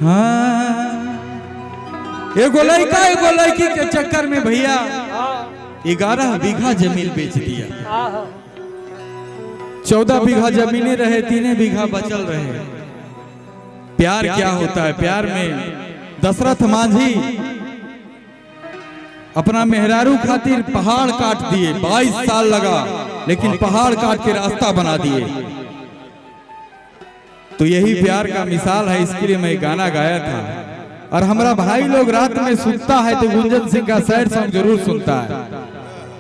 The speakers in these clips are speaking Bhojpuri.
हाँ एगो लड़की के चक्कर में भैया 11 बीघा जमीन बेच दिया। 14 बीघा जमीनें रहे, 3 बीघा बचल रहे। प्यार क्या होता है, प्यार में दशरथ मांझी अपना मेहरारू खातिर पहाड़ काट दिए। 22 साल लगा, लेकिन पहाड़ काट के रास्ता बना दिए। तो यही प्यार का मिसाल है, इसके लिए मैं गाना गाया था। और हमारा भाई लोग रात में सुनता है तो गुंजन सिंह का सैड सॉन्ग जरूर सुनता है।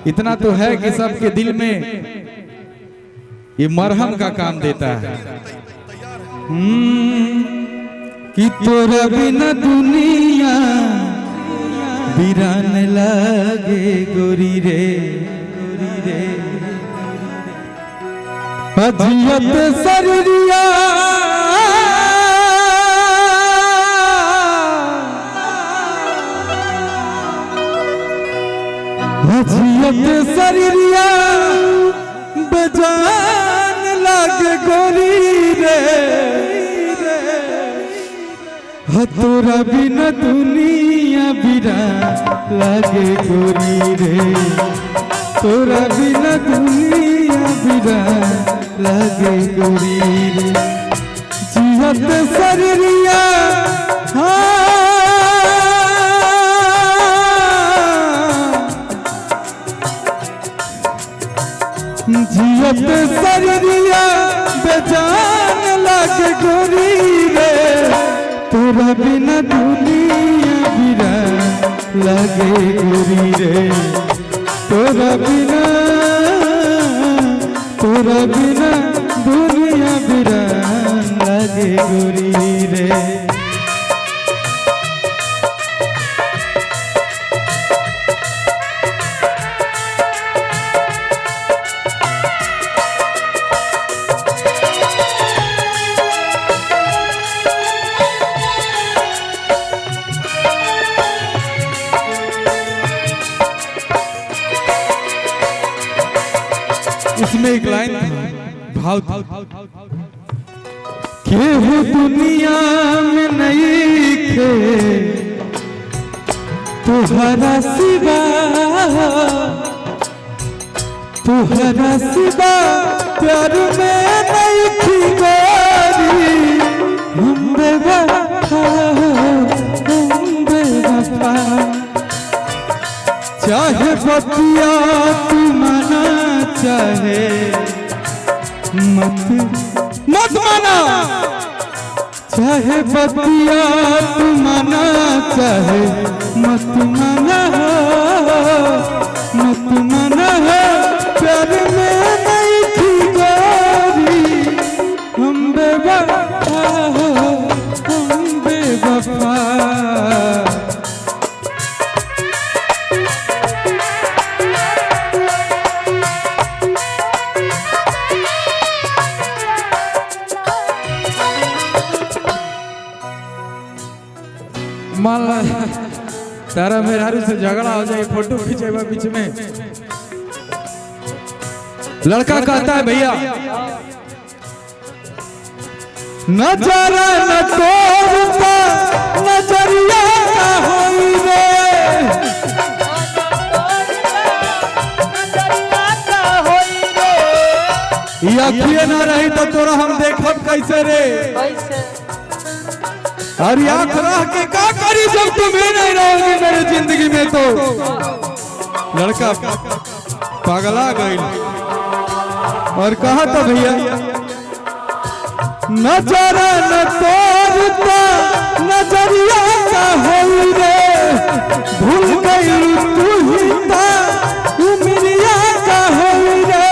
इतना तो है कि सबके दिल में ये मरहम का काम देता है। कि तोरा बिना दुनिया वीरान लागे गोरी रे, गोरी रे अजियत सरिया अजियत सरिया बजान लागे गोरी रे। तोरा बिना दुनिया वीरान लागे गोरी रे। तोरा बिना दुनिया वीरान लागे गोरी रे। जियत सरिया जियत सरिया बेजान लागे गोरी रे। तोरा बिना दुनिया वीरान लागे गोरी रे। तोरा बिना दुनिया वीरान लागे गोरी रे। इसमें एक लाइन भाव था, केहू दुनिया में नहीं खे तुहरा सिवा, तुहरा सिवा प्यार में नहीं थी गोरी। हम बेवफा, हम बेवफा चाहे बतिया तू माना चाहे मत माना, चाहे बतिया तू माना चाहे मत माना, मत माना प्यार में नहीं थी गोरी। हम बेवफा, हम बेवफा मान ला तारा मेहरारू से झगड़ा हो जाए, फोटो खींचेगा बीच में। लड़का कहता है भैया नजरा न तोड़ता नजरिया का होई रे। अखिए ना रही तो तोरा हम देखब कैसे रे। और आँख रह के का करी जब तुम्हें नहीं रहोगी मेरी जिंदगी में। तो लड़का पागला गई और कहा था भैया नजरा न तोड़ता नजरिया का होई रे। भूल गई तू ही था उमरिया का होई रे।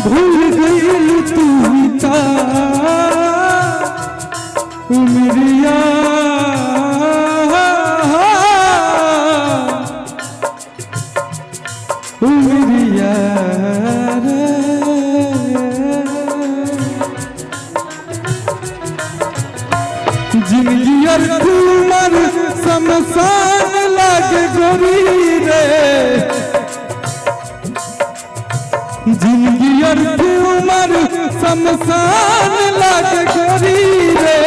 भूल गई तू ही था उमरिया। उमरिया जिंदगी और तुमर शमशान लागे गोरी रे। जिंदगी और तुमर शमशान लागे गोरी रे।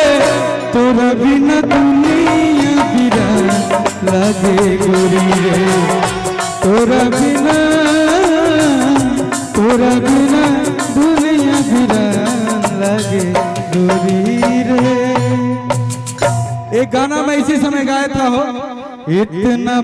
तोरा बिना दुनिया वीरान लागे गोरी रे, तोरा बिना दुनिया वीरान लागे गोरी रे। एक गाना मैं इसी समय गाया था हो, इतना